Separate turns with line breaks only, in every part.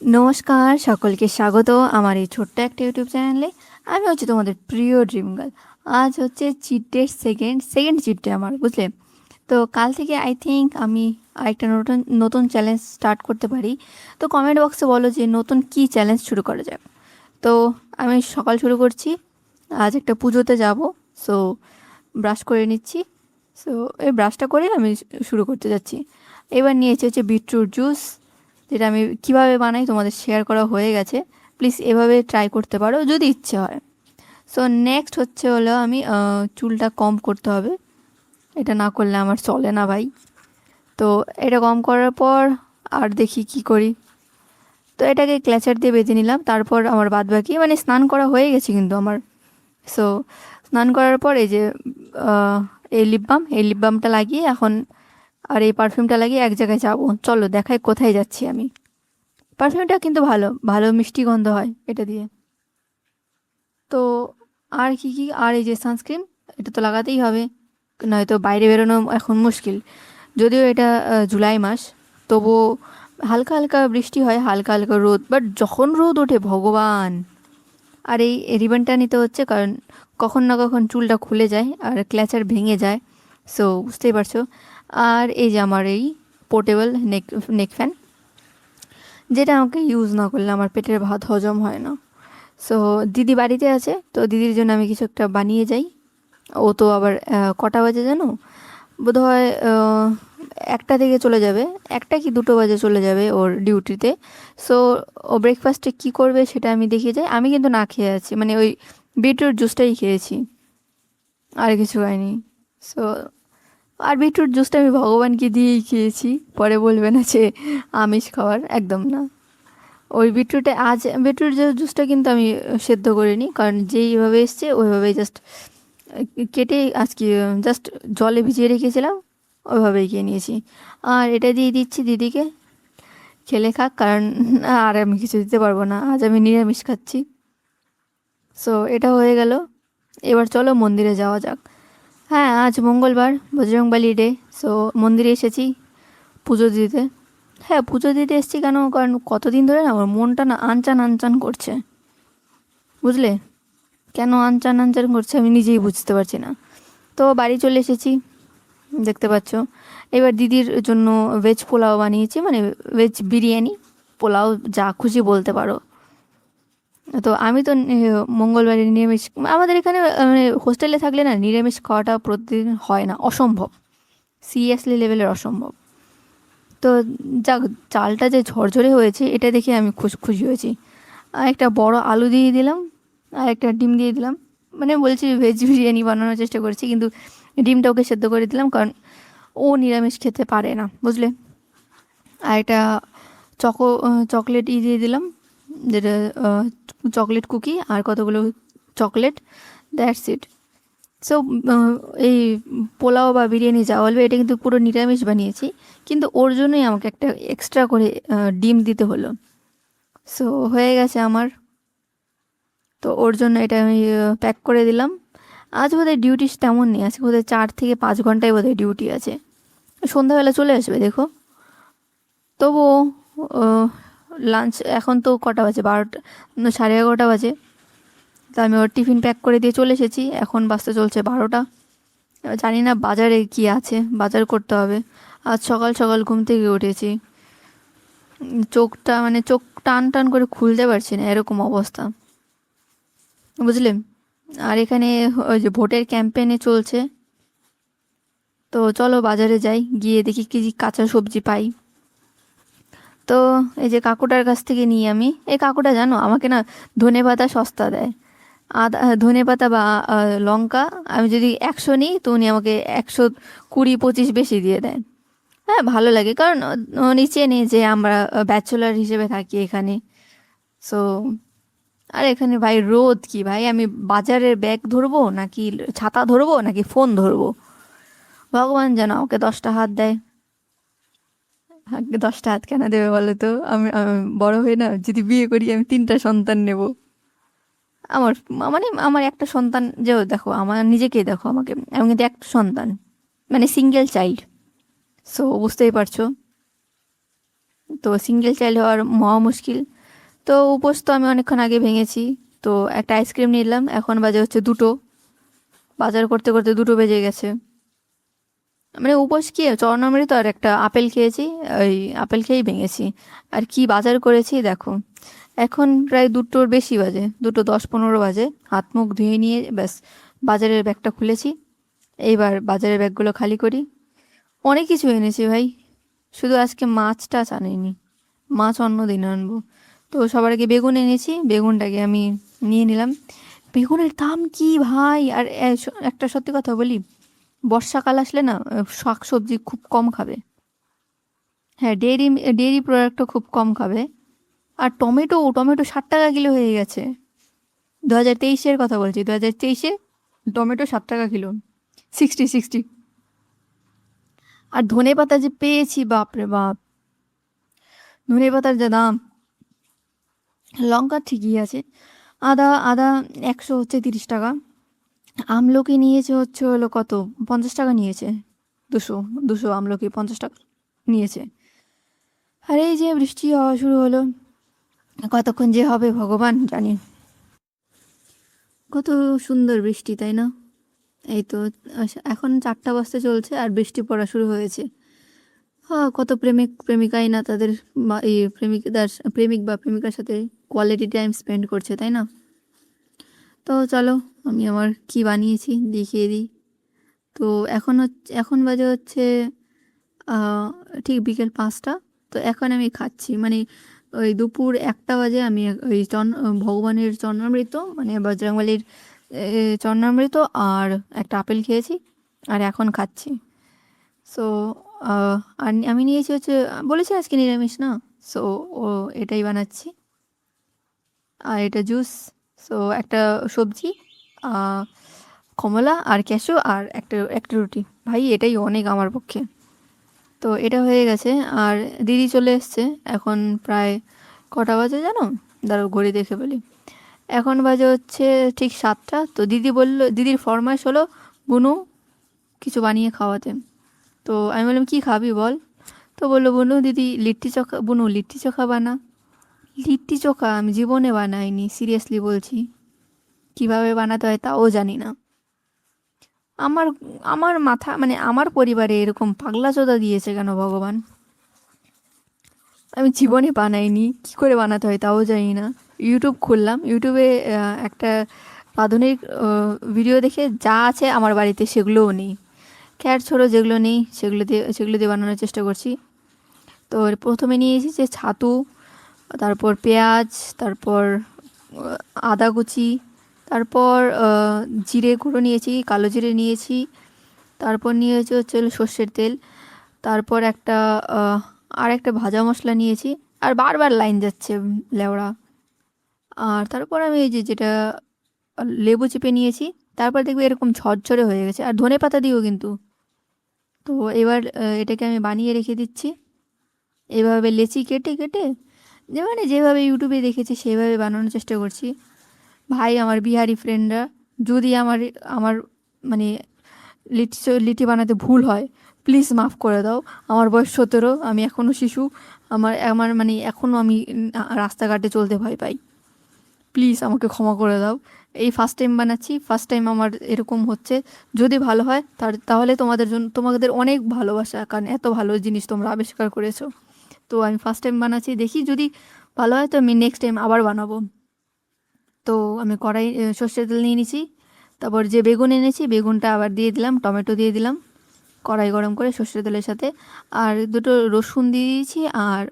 নমস্কার, সকলকে স্বাগত আমার এই ছোট্ট একটা ইউটিউব চ্যানেলে। আমি হচ্ছে তোমাদের প্রিয় ড্রিম গার্ল। আজ হচ্ছে cheat day, second cheat day আমার, বুঝলে? তো কাল থেকে আই থিঙ্ক আমি আরেকটা নতুন নতুন চ্যালেঞ্জ স্টার্ট করতে পারি। তো কমেন্ট বক্সে বলো যে নতুন কি চ্যালেঞ্জ শুরু করা যায়। তো আমি সকাল শুরু করছি। আজ একটা পুজোতে যাব, সো ব্রাশ করে নিচ্ছি। সো এই ব্রাশটা করে আমি শুরু করতে যাচ্ছি। এবার নিয়েছি হচ্ছে বিটরুট জুস, যেটা আমি কিভাবে বানাই তোমাদের শেয়ার করা হয়ে গেছে। প্লিজ এভাবে ট্রাই করতে পারো যদি ইচ্ছে হয়। সো নেক্সট হলো আমি চুলটা কম করতে হবে। এটা না করলে আমার চলে না ভাই। তো এটা কম করার পর আর দেখি কি করি। তো এটাকে ক্ল্যাচার দিয়ে বেঁধে নিলাম। তারপর আমার বাদ বাকি মানে স্নান করা হয়ে গেছে কিন্তু আমার। সো স্নান করার পর এই যে আহ, এই লিপ বামটা লাগিয়ে এখন, আর এই পারফিউমটা লাগিয়ে এক জায়গায় যাবো। চলো দেখাই কোথায় যাচ্ছি আমি। পারফিউমটা কিন্তু ভালো ভালো মিষ্টি গন্ধ হয় এটা দিয়ে। তো আর কি কি, আর এই যে সানস্ক্রিন, এটা তো লাগাতেই হবে, নয়তো বাইরে বেরোনো এখন মুশকিল। যদিও এটা জুলাই মাস, তবুও হালকা হালকা বৃষ্টি হয়, হালকা হালকা রোদ, বাট যখন রোদ ওঠে ভগবান! আর এই রিবনটা নিতে হচ্ছে কারণ কখন না কখন চুলটা খুলে যায় আর ক্ল্যাচার ভেঙে যায়। সো বুঝতেই পারছো। আর এই যে আমার এই পোর্টেবল নেক ফ্যান, যেটা আমাকে ইউজ না করলে আমার পেটের ভাত হজম হয় না। সো দিদি বাড়িতে আছে, তো দিদির জন্য আমি কিছু একটা বানিয়ে যাই। ও তো আবার কটা বাজে জানো? বোধহয় একটা থেকে চলে যাবে, একটা কি দুটো বাজে চলে যাবে ওর ডিউটিতে। সো ও ব্রেকফাস্টে কী করবে সেটা আমি দেখে যাই। আমি কিন্তু না খেয়ে আছি, মানে ওই বিটরুট জুসটাই খেয়েছি, আর কিছু খাইনি। সো আর বিটরুট জুসটা আমি ভগবানকে দিয়েই খেয়েছি, পরে বলবে না যে আমিষ খাওয়ার, একদম না। ওই বিটরুট জুসটা কিন্তু আমি সেদ্ধ করিনি, কারণ যেইভাবে এসছে ওইভাবেই জাস্ট কেটে আজকে জাস্ট জলে ভিজিয়ে রেখেছিলাম, ওইভাবেই খেয়ে নিয়েছি। আর এটা দিয়ে দিচ্ছি দিদিকে, খেলে খাক, কারণ আর আমি কিছু দিতে পারবো না, আজ আমি নিরামিষ খাচ্ছি। সো এটা হয়ে গেল। এবার চলো মন্দিরে যাওয়া যাক। হ্যাঁ, আজ মঙ্গলবার, বজরংবলী ডে। সো মন্দিরে এসেছি পুজো দিতে। হ্যাঁ, পুজো দিতে এসেছি কেন, কারণ কতদিন ধরে না আমার মনটা না আনচান আনচান করছে, বুঝলে? কেন আনচান আনচান করছে আমি নিজেই বুঝতে পারছি না। তো বাড়ি চলে এসেছি, দেখতে পাচ্ছ। এবার দিদির জন্য ভেজ পোলাও বানিয়েছি, মানে ভেজ বিরিয়ানি, পোলাও যা খুশি বলতে পারো। তো আমি তো মঙ্গলবারে নিরামিষ, আমাদের এখানে মানে হোস্টেলে থাকলে না নিরামিষ খাওয়াটা প্রতিদিন হয় না, অসম্ভব, সিরিয়াসলি লেভেলের অসম্ভব। তো যাক, চালটা যে ঝরঝরে হয়েছে এটা দেখে আমি খুশি হয়েছি। আর একটা বড় আলু দিয়ে দিলাম, আর একটা ডিম দিয়ে দিলাম। মানে বলছি ভেজ বিরিয়ানি বানানোর চেষ্টা করছি, কিন্তু ডিমটা ওকে সেদ্ধ করে দিলাম, কারণ ও নিরামিষ খেতে পারে না, বুঝলে? আর একটা চকলেট দিয়ে দিলাম, যেটা চকলেট কুকি, আর কতগুলো চকলেট, দ্যাটস ইট। সো এই পোলাও বা বিরিয়ানি যা বলবে, এটা কিন্তু পুরো নিরামিষ বানিয়েছি, কিন্তু ওর জন্যই আমাকে একটা এক্সট্রা করে ডিম দিতে হলো। সো হয়ে গেছে আমার। তো ওর জন্য এটা আমি প্যাক করে দিলাম। আজ বোধহয় ডিউটি তেমন নেই, আজকে বোধহয় 4 থেকে 5 ঘন্টায় বোধহয় ডিউটি আছে। সন্ধ্যাবেলা চলে আসবে দেখো। তবুও লাঞ্চ এখন তো কটা বাজে, 12টা না 11:30 বাজে। তা আমি ওর টিফিন প্যাক করে দিয়ে চলে এসেছি, এখন বাজতে চলছে 12টা। এবার জানি না বাজারে কি আছে, বাজার করতে হবে। আজ সকাল সকাল ঘুম থেকে উঠেছি, চোখটা মানে চোখ টান টান করে খুলতে পারছি না, এরকম অবস্থা, বুঝলেন? আর এখানে ওই যে ভোটের ক্যাম্পেইনে চলছে, তো চলো বাজারে যাই, গিয়ে দেখি কি কি কাঁচা সবজি পাই। তো এই যে কাকুটার কাছ থেকে নিই আমি, এই কাকুটা জানো আমাকে না ধনেপাতা সস্তা দেয়। ধনেপাতা বা লঙ্কা আমি যদি 100 নিই, তো উনি আমাকে 120-25 বেশি দিয়ে দেয়। হ্যাঁ, ভালো লাগে, কারণ উনি চেনে যে আমরা ব্যাচেলার হিসেবে থাকি এখানে। সো আর এখানে ভাই রোদ কি ভাই, আমি বাজারের ব্যাগ ধরবো নাকি ছাতা ধরবো নাকি ফোন ধরবো, ভগবান যেন আমাকে 10টা হাত দেয়। আগে 10টা হাত কেন দেবে বলো তো? আমি বড় হয়ে না যদি বিয়ে করি আমি 3টা সন্তান নেব। আমার মানে আমার একটা সন্তান, যে দেখো আমার নিজেকেই দেখো, আমাকে, আমি কিন্তু একটা সন্তান, মানে সিঙ্গেল চাইল্ড। সো বুঝতেই পারছো। তো সিঙ্গেল চাইল্ড হওয়ার মহা মুশকিল। তো উপোস তো আমি অনেকক্ষণ আগে ভেঙেছি। তো একটা আইসক্রিম নিলাম, এখন বাজে হচ্ছে 2টো। বাজার করতে করতে 2টো বেজে গেছে। মানে উপোস কি, চরণামৃত আর একটা আপেল খেয়েছি। ওই আপেল খেয়েই ভেঙেছি। আর কি বাজার করেছি দেখো, এখন প্রায় 2টোর বেশি বাজে, 2:10-15 বাজে। হাত মুখ ধুয়ে নিয়ে ব্যাস বাজারের ব্যাগটা খুলেছি। এইবার বাজারের ব্যাগগুলো খালি করি। অনেক কিছু এনেছি ভাই, শুধু আজকে মাছটা আনিনি, মাছ অন্য দিন আনবো। তো সবার আগে বেগুন এনেছি, বেগুনটাকে আমি নিয়ে নিলাম। বেগুনের দাম কি ভাই! আর একটা সত্যি কথা বলি, বর্ষাকাল আসলে না শাক সবজি খুব কম খাবে। হ্যাঁ, ডেইরি প্রোডাক্টও খুব কম খাবে। আর টমেটো টমেটো 60 টাকা কিলো হয়ে গেছে। 2023-এর কথা বলছি, 2023-এ টমেটো 60 টাকা কিলো, 60। আর ধনে পাতা যে পেয়েছি, বাপরে বাপ, ধনে পাতার যা দাম! লঙ্কা ঠিকই আছে। আদা আদা 130 টাকা। আমলকি নিয়েছে হলো কত, 50 টাকা নিয়েছে। 200 আমলকি 50 টাকা নিয়েছে। আর এই যে বৃষ্টি হওয়া শুরু হলো, কতক্ষণ যে হবে ভগবান জানি। কত সুন্দর বৃষ্টি, তাই না? এই তো এখন 4টা বাজতে চলছে আর বৃষ্টি পড়া শুরু হয়েছে। হ্যাঁ, কত প্রেমিক প্রেমিকাই না তাদের এই প্রেমিক বা প্রেমিকার সাথে কোয়ালিটি টাইম স্পেন্ড করছে, তাই না? তো চলো, আমি আমার কি বানিয়েছি দেখিয়ে দিই। তো এখন বাজে হচ্ছে ঠিক বিকেল 5টা। তো এখন আমি খাচ্ছি, মানে ওই দুপুর 1টা বাজে আমি ওই ভগবানের চরণামৃত, মানে বজরংবলীর চরণামৃত আর একটা আপেল খেয়েছি, আর এখন খাচ্ছি। সো আর আমি নিয়েছি হচ্ছে, বলেছি আজকে নিরামিষ না, সো ও এটাই বানাচ্ছি। আর এটা জুস। সো একটা সবজি, কমলা আর ক্যাশু আর একটা একটা রুটি, ভাই এটাই অনেক আমার পক্ষে। তো এটা হয়ে গেছে। আর দিদি চলে এসছে। এখন প্রায় কটা বাজে জানো? দাঁড়াও ঘড়ি দেখে বলি। এখন বাজে হচ্ছে ঠিক 7টা। তো দিদির ফরমাইশ হলো বুনু কিছু বানিয়ে খাওয়াতে। তো আমি বললাম কী খাবি বল? তো বললো বুনু দিদি লিট্টি চোখা, বুনু লিট্টি চোখা বানা। লিট্টি চোখা আমি জীবনে বানাইনি, সিরিয়াসলি বলছি। কিভাবে বানাতে হয় তাও জানি না। আমার আমার মাথা, মানে আমার পরিবারে এরকম পাগলাচোদা দিয়েছে কেন ভগবান? আমি জীবনে বানাইনি, কি করে বানাতে হয় তাও জানি না। ইউটিউব খুললাম, ইউটিউবে একটা রাঁধুনির ভিডিও দেখে যা আছে আমার বাড়িতে সেগুলোও নেই। খ্যার ছোড়ো, যেগুলো নেই সেগুলো দিয়ে বানানোর চেষ্টা করছি। তো প্রথমে নিয়ে এসেছি ছাতু, তারপর পেঁয়াজ, তারপর আদা কুচি, তারপর জিরে গুঁড়ো নিয়েছি, কালো জিরে নিয়েছি, তারপর নিয়েছি হচ্ছে সর্ষের তেল, তারপর আর একটা ভাজা মশলা নিয়েছি। আর বারবার লাইন যাচ্ছে লেওড়া। আর তারপর আমি এই যেটা লেবু চিপে নিয়েছি। তারপর দেখবে এরকম ঝরঝরে হয়ে গেছে। আর ধনে পাতা দিও কিন্তু। তো এবার এটাকে আমি বানিয়ে রেখে দিচ্ছি। এভাবে লেচি কেটে কেটে, যেভাবে ইউটিউবে দেখেছি সেভাবে বানানোর চেষ্টা করছি। ভাই আমার বিহারি ফ্রেন্ডরা, যদি আমার আমার মানে লিটি বানাতে ভুল হয় প্লিজ মাফ করে দাও। আমার বয়স 17, আমি এখনও শিশু। আমার আমার মানে এখনও আমি রাস্তাঘাটে চলতে ভয় পাই। প্লিজ আমাকে ক্ষমা করে দাও। এই ফার্স্ট টাইম বানাচ্ছি, ফার্স্ট টাইম আমার এরকম হচ্ছে। যদি ভালো হয় তাহলে তোমাদের অনেক ভালোবাসা, কারণ এত ভালো জিনিস তোমরা আবিষ্কার করেছো। তো আমি ফার্স্ট টাইম বানাচ্ছি, দেখি যদি ভালো হয় তো আমি নেক্সট টাইম আবার বানাবো। তো আমি সর্ষের তেল নিয়ে নিয়েছি। তারপর যে বেগুন এনেছি বেগুনটা আবার দিয়ে দিলাম, টমেটো দিয়ে দিলাম কড়াই গরম করে সর্ষের তেলের সাথে। আর 2টো রসুন দিয়ে দিয়েছি। আর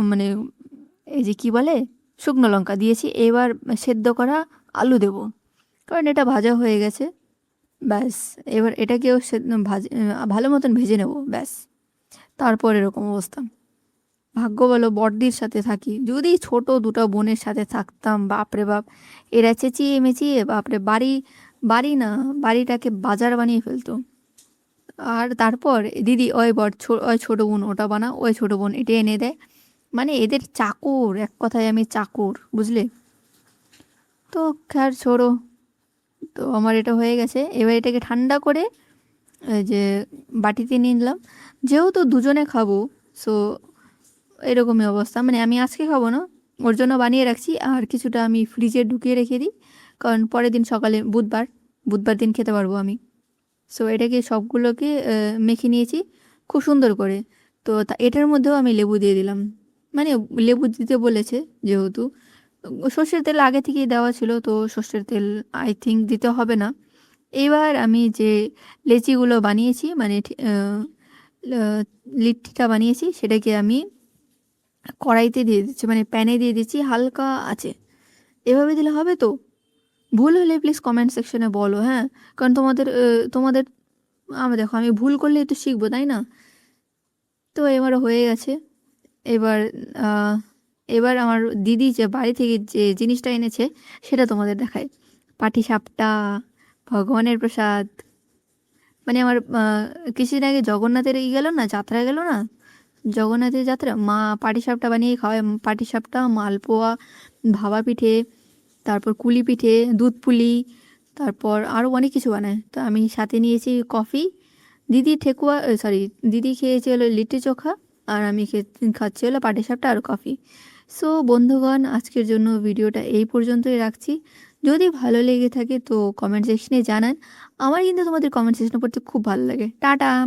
মানে এই যে কি বলে, শুকনো লঙ্কা দিয়েছি। এবার সেদ্ধ করা আলু দেব, কারণ এটা ভাজা হয়ে গেছে। ব্যাস, এবার এটাকেও ভালো মতন ভেজে নেব, ব্যাস। তারপর এরকম অবস্থা। ভাগ্য বলো বড়দির সাথে থাকি, যদি ছোট 2টা বোনের সাথে থাকতাম, বাপরে বাপ, এরা চেঁচিয়ে মেচিয়ে বাপরে বাড়ি না, বাড়িটাকে বাজার বানিয়ে ফেলতো। আর তারপর দিদি ওই ছোটো বোন ওটা বানা, ওই ছোটো বোন এটা এনে দেয়। মানে এদের চাকর, এক কথায় আমি চাকর, বুঝলে? তো খैर ছোড়ো। তো আমার এটা হয়ে গেছে। এবার এটাকে ঠান্ডা করে এই যে বাটিতে নিয়ে নিলাম। যেহেতু দুজনে খাবো, সো এরকমই অবস্থা, মানে আমি আজকে খাবো না, ওর জন্য বানিয়ে রাখছি, আর কিছুটা আমি ফ্রিজে ঢুকিয়ে রেখে দিই, কারণ পরের দিন সকালে বুধবার দিন খেতে পারবো আমি। সো এটাকে সবগুলোকে মেখে নিয়েছি খুব সুন্দর করে। তো এটার মধ্যেও আমি লেবু দিয়ে দিলাম, মানে লেবু দিতে বলেছে যেহেতু। সর্ষের তেল আগে থেকেই দেওয়া ছিল, তো সর্ষের তেল আই থিঙ্ক দিতে হবে না। এবার আমি যে লেচিগুলো বানিয়েছি, মানে লিট্টিটা বানিয়েছি, সেটাকে আমি কড়াইতে দিয়ে দিচ্ছি, মানে প্যানে দিয়ে দিচ্ছি হালকা আছে। এভাবে দিলে হবে তো? ভুল হলে প্লিজ কমেন্ট সেকশনে বলো, হ্যাঁ, কারণ তোমাদের আমি দেখো, আমি ভুল করলেই তো শিখবো, তাই না? তো এবারও হয়ে গেছে। এবার আহ, এবার আমার দিদি যে বাড়ি থেকে যে জিনিসটা এনেছে সেটা তোমাদের দেখায়। পাটিসাপটা, ভগবানের প্রসাদ। মানে আমার কিছুদিন আগে জগন্নাথের গেল না, যাত্রা গেল না, জগন্নাথের যাত্রা, মা পাটিসাপটা বানিয়ে খাওয়ায়। পাটিসাপটা, মালপোয়া, ভাপা পিঠে, তারপর কুলি পিঠে, দুধ পুলি, তারপর আরও অনেক কিছু বানায়। তো আমি সাথে নিয়েছি কফি। দিদি খেয়েছে হলো লিট্টি চোখা, আর আমি খাচ্ছি হলো পাটিসাপটা আর কফি। সো বন্ধুগণ, আজকের জন্য ভিডিওটা এই পর্যন্তই রাখছি। যদি ভালো লেগে থাকে তো কমেন্ট সেকশনে জানান। আমার কিন্তু তোমাদের কমেন্ট সেকশনে পড়তে খুব ভালো লাগে। টাটা।